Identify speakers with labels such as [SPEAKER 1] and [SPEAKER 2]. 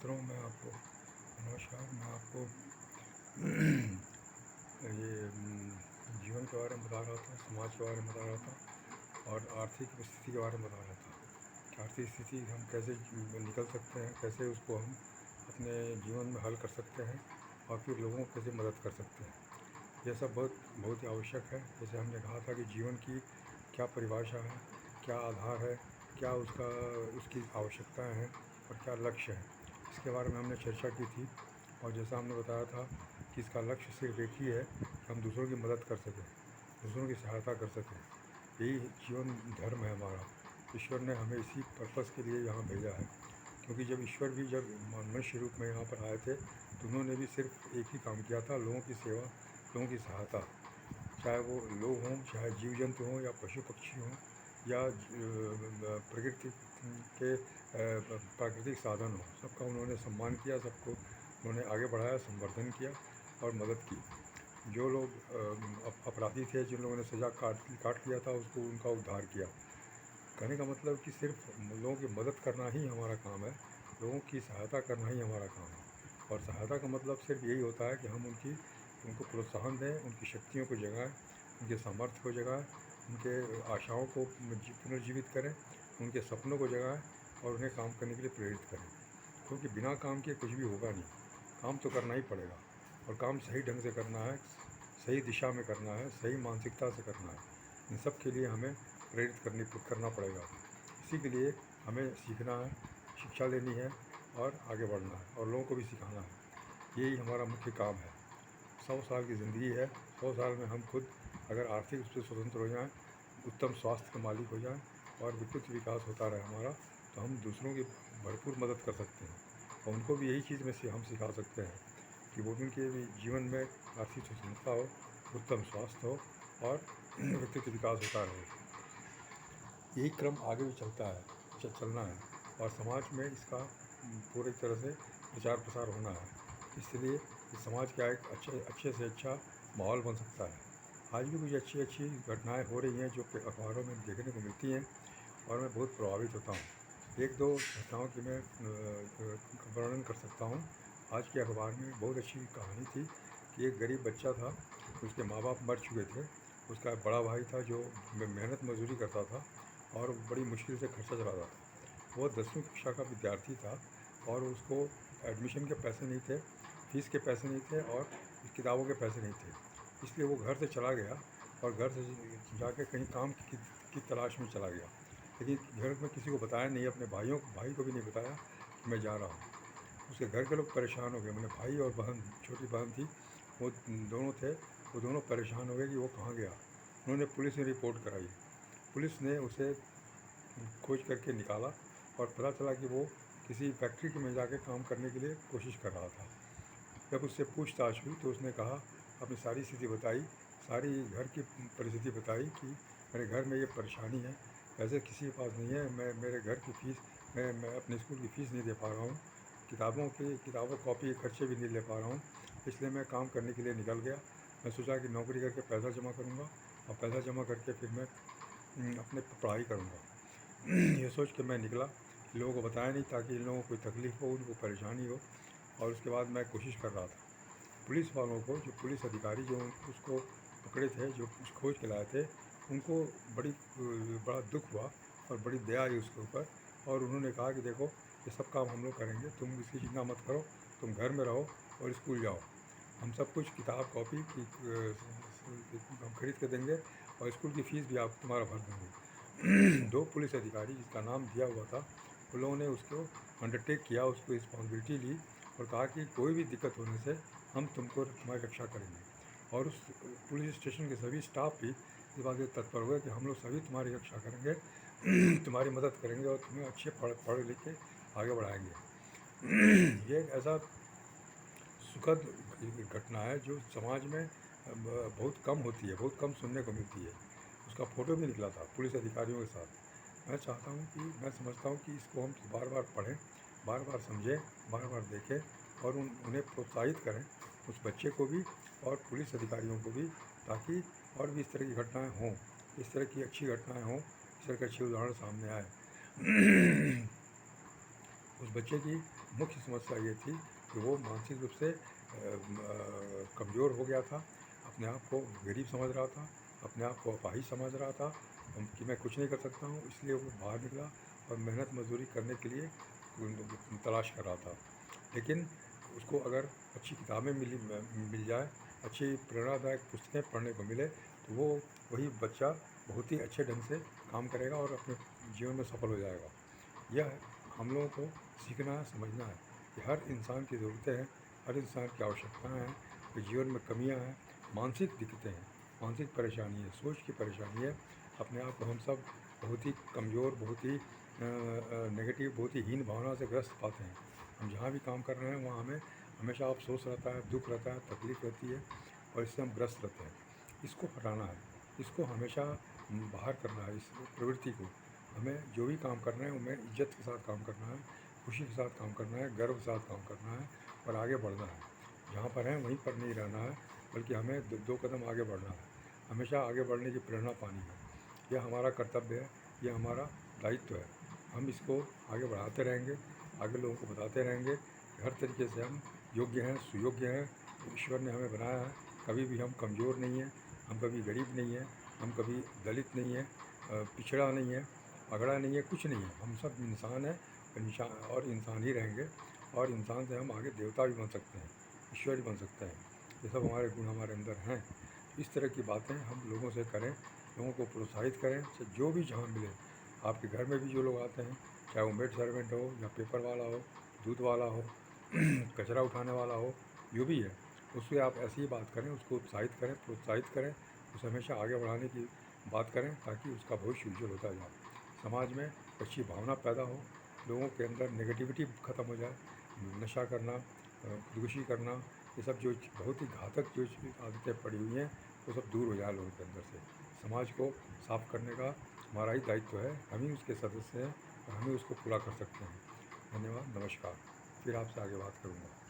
[SPEAKER 1] मित्रों, मैं आपको नमस्कार। मैं आपको ये जीवन के बारे में बता रहा था, समाज के बारे में बता रहा था और आर्थिक स्थिति के बारे में बता रहा था कि आर्थिक स्थिति हम कैसे निकल सकते हैं, कैसे उसको हम अपने जीवन में हल कर सकते हैं और फिर लोगों को कैसे मदद कर सकते हैं। यह सब बहुत बहुत ही आवश्यक है। जैसे हमने कहा था कि जीवन की क्या परिभाषा है, क्या आधार है, क्या उसकी आवश्यकताएं हैं और क्या लक्ष्य है, इसके बारे में हमने चर्चा की थी। और जैसा हमने बताया था कि इसका लक्ष्य सिर्फ एक ही है कि हम दूसरों की मदद कर सकें, दूसरों की सहायता कर सकें। यही जीवन धर्म है हमारा। ईश्वर ने हमें इसी पर्पज़ के लिए यहाँ भेजा है, क्योंकि जब मनुष्य रूप में यहाँ पर आए थे तो उन्होंने भी सिर्फ एक ही काम किया था, लोगों की सेवा, लोगों की सहायता। चाहे वो लोग हों, चाहे जीव जंतु हों या पशु पक्षी हों या प्रकृति के प्राकृतिक साधन हों, सबका उन्होंने सम्मान किया, सबको उन्होंने आगे बढ़ाया, संवर्धन किया और मदद की। जो लोग अपराधी थे, जिन लोगों ने सज़ा काट लिया था, उसको उनका उद्धार किया। कहने का मतलब कि सिर्फ लोगों की मदद करना ही हमारा काम है, लोगों की सहायता करना ही हमारा काम है। और सहायता का मतलब सिर्फ यही होता है कि हम उनको प्रोत्साहन दें, उनकी शक्तियों को जगाएं, उनके सामर्थ्य को जगाएं, उनके आशाओं को पुनर्जीवित करें, उनके सपनों को जगाएं और उन्हें काम करने के लिए प्रेरित करें। क्योंकि बिना काम के कुछ भी होगा नहीं, काम तो करना ही पड़ेगा। और काम सही ढंग से करना है, सही दिशा में करना है, सही मानसिकता से करना है। इन सब के लिए हमें प्रेरित करना पड़ेगा। इसी के लिए हमें सीखना है, शिक्षा लेनी है और आगे बढ़ना है और लोगों को भी सिखाना है। यही हमारा मुख्य काम है। 100 साल की ज़िंदगी है। 100 साल में हम खुद अगर आर्थिक रूप से स्वतंत्र हो जाएं, उत्तम स्वास्थ्य के मालिक हो जाएं और विकृत विकास होता रहे हमारा, तो हम दूसरों की भरपूर मदद कर सकते हैं। और उनको भी यही चीज़ में से हम सिखा सकते हैं कि वो उनके भी जीवन में आर्थिक स्वतंत्रता हो, उत्तम स्वास्थ्य हो और व्यक्तित्व विकास होता रहे। यही क्रम आगे भी चलता है, चलना है और समाज में इसका पूरी तरह से प्रचार प्रसार होना है। इसलिए इस समाज का एक अच्छे से अच्छा माहौल बन सकता है। आज भी कुछ अच्छी अच्छी घटनाएं हो रही हैं जो अखबारों में देखने को मिलती हैं और मैं बहुत प्रभावित होता हूँ। एक दो घटनाओं की मैं वर्णन कर सकता हूँ। आज के अखबार में बहुत अच्छी कहानी थी कि एक गरीब बच्चा था, उसके माँ बाप मर चुके थे। उसका बड़ा भाई था जो मेहनत मजदूरी करता था और बड़ी मुश्किल से खर्चा चलाता था। वो 10वीं कक्षा का विद्यार्थी था और उसको एडमिशन के पैसे नहीं थे, फीस के पैसे नहीं थे और किताबों के पैसे नहीं थे। इसलिए वो घर से चला गया और घर से जाके कहीं काम की तलाश में चला गया। लेकिन घर में किसी को बताया नहीं, अपने भाई को भी नहीं बताया कि मैं जा रहा हूँ। उसके घर के लोग परेशान हो गए, मैंने भाई और बहन, छोटी बहन थी, वो दोनों थे, वो दोनों परेशान हो गए कि वो कहाँ गया। उन्होंने पुलिस में रिपोर्ट कराई। पुलिस ने उसे खोज करके निकाला और पता चला कि वो किसी फैक्ट्री में जाके काम करने के लिए कोशिश कर रहा था। जब उससे पूछताछ हुई तो उसने कहा, अपनी सारी स्थिति बताई, सारी घर की परिस्थिति बताई कि मेरे घर में ये परेशानी है, पैसे किसी के पास नहीं है, मेरे घर की फ़ीस, मैं अपने स्कूल की फ़ीस नहीं दे पा रहा हूँ, किताबों कॉपी के खर्चे भी नहीं ले पा रहा हूँ, इसलिए मैं काम करने के लिए निकल गया। मैं सोचा कि नौकरी करके पैसा जमा करूँगा और पैसा जमा करके फिर मैं अपने पढ़ाई करूँगा। ये सोच के मैं निकला, लोगों को बताया नहीं ताकि इन लोगों को कोई तकलीफ़ हो, उनको परेशानी हो। और उसके बाद मैं कोशिश कर रहा था। पुलिस वालों को, जो पुलिस अधिकारी जो उसको पकड़े थे, जो खोज के लाए थे, उनको बड़ा दुख हुआ और बड़ी दया आई उसके ऊपर। और उन्होंने कहा कि देखो, ये सब काम हम लोग करेंगे, तुम इसकी चिंता मत करो, तुम घर में रहो और स्कूल जाओ। हम सब कुछ किताब कॉपी की हम खरीद के देंगे और स्कूल की फ़ीस भी आप तुम्हारा भर देंगे। दो पुलिस अधिकारी जिसका नाम दिया हुआ था, उन लोगों ने उसको अंडरटेक किया, उसको रिस्पॉन्सिबिलिटी ली और कहा कि कोई भी दिक्कत होने से हम तुम्हारी रक्षा करेंगे। और उस पुलिस स्टेशन के सभी स्टाफ भी इस बात से तत्पर हुए कि हम लोग सभी तुम्हारी रक्षा करेंगे, तुम्हारी मदद करेंगे और तुम्हें अच्छे पढ़ लिख के आगे बढ़ाएंगे। ये एक ऐसा सुखद घटना है जो समाज में बहुत कम होती है, बहुत कम सुनने को मिलती है। उसका फ़ोटो भी निकला था पुलिस अधिकारियों के साथ। मैं समझता हूँ कि इसको हम बार बार पढ़ें, बार बार समझें, बार बार देखें और उन्हें प्रोत्साहित करें, उस बच्चे को भी और पुलिस अधिकारियों को भी, ताकि और भी इस तरह की घटनाएँ हों, इस तरह की अच्छी घटनाएँ हों, इस तरह के अच्छे उदाहरण सामने आए। उस बच्चे की मुख्य समस्या ये थी कि वो मानसिक रूप से कमज़ोर हो गया था, अपने आप को गरीब समझ रहा था, अपने आप को अपाहिज समझ रहा था कि मैं कुछ नहीं कर सकता हूँ, इसलिए वो बाहर निकला और मेहनत मज़दूरी करने के लिए तलाश कर रहा था। लेकिन उसको अगर अच्छी किताबें मिल जाए, अच्छी प्रेरणादायक पुस्तकें पढ़ने को मिले, तो वो वही बच्चा बहुत ही अच्छे ढंग से काम करेगा और अपने जीवन में सफल हो जाएगा। यह हम लोगों को सीखना है, समझना है कि हर इंसान की ज़रूरतें हैं, हर इंसान की आवश्यकताएँ हैं, कि जीवन में कमियाँ हैं, मानसिक दिक्कतें हैं, मानसिक परेशानी है, सोच की परेशानी है। अपने आप को हम सब बहुत ही कमज़ोर, बहुत ही नेगेटिव, बहुत ही हीन भावना से ग्रस्त पाते हैं। हम जहाँ भी काम कर रहे हैं वहाँ हमें हमेशा अफ़सोस रहता है, दुःख रहता है, तकलीफ़ रहती है और इससे हम ग्रस्त रहते हैं। इसको हटाना है, इसको हमेशा बाहर करना है, इस प्रवृत्ति को। हमें जो भी काम करना है उनमें इज़्ज़त के साथ काम करना है, खुशी के साथ काम करना है, गर्व के साथ काम करना है और आगे बढ़ना है। जहाँ पर हैं वहीं पर नहीं रहना है, बल्कि हमें दो कदम आगे बढ़ना है। हमेशा आगे बढ़ने की प्रेरणा पानी है। यह हमारा कर्तव्य है, यह हमारा दायित्व है। हम इसको आगे बढ़ाते रहेंगे, आगे लोगों को बताते रहेंगे कि हर तरीके से हम योग्य हैं, सुयोग्य हैं। ईश्वर ने हमें बनाया है, कभी भी हम कमज़ोर नहीं हैं, हम कभी गरीब नहीं हैं, हम कभी दलित नहीं हैं, पिछड़ा नहीं है, अगड़ा नहीं है, कुछ नहीं है। हम सब इंसान हैं, और इंसान ही रहेंगे और इंसान से हम आगे देवता भी बन सकते हैं, ईश्वर भी बन सकते हैं। ये सब हमारे गुण हमारे अंदर हैं। इस तरह की बातें हम लोगों से करें, लोगों को प्रोत्साहित करें, चाहे जो भी जहाँ मिले। आपके घर में भी जो लोग आते हैं, चाहे वो मेड सर्वेंट हो या पेपर वाला हो, दूध वाला हो, कचरा उठाने वाला हो, जो भी है, उससे आप ऐसी ही बात करें, उसको उत्साहित करें, प्रोत्साहित करें, उसे हमेशा आगे बढ़ाने की बात करें ताकि उसका भविष्य उज्ज्वल होता जाए। समाज में अच्छी भावना पैदा हो, लोगों के अंदर नेगेटिविटी ख़त्म हो जाए, नशा करना, खुदकुशी करना, ये सब जो बहुत ही घातक जो आदतें पड़ी हुई हैं, वो सब दूर हो जाए लोगों के अंदर से। समाज को साफ़ करने का हमारा ही दायित्व है, हम ही उसके सदस्य हैं और हम ही उसको पूरा कर सकते हैं। धन्यवाद, नमस्कार। फिर आपसे आगे बात करूँगा।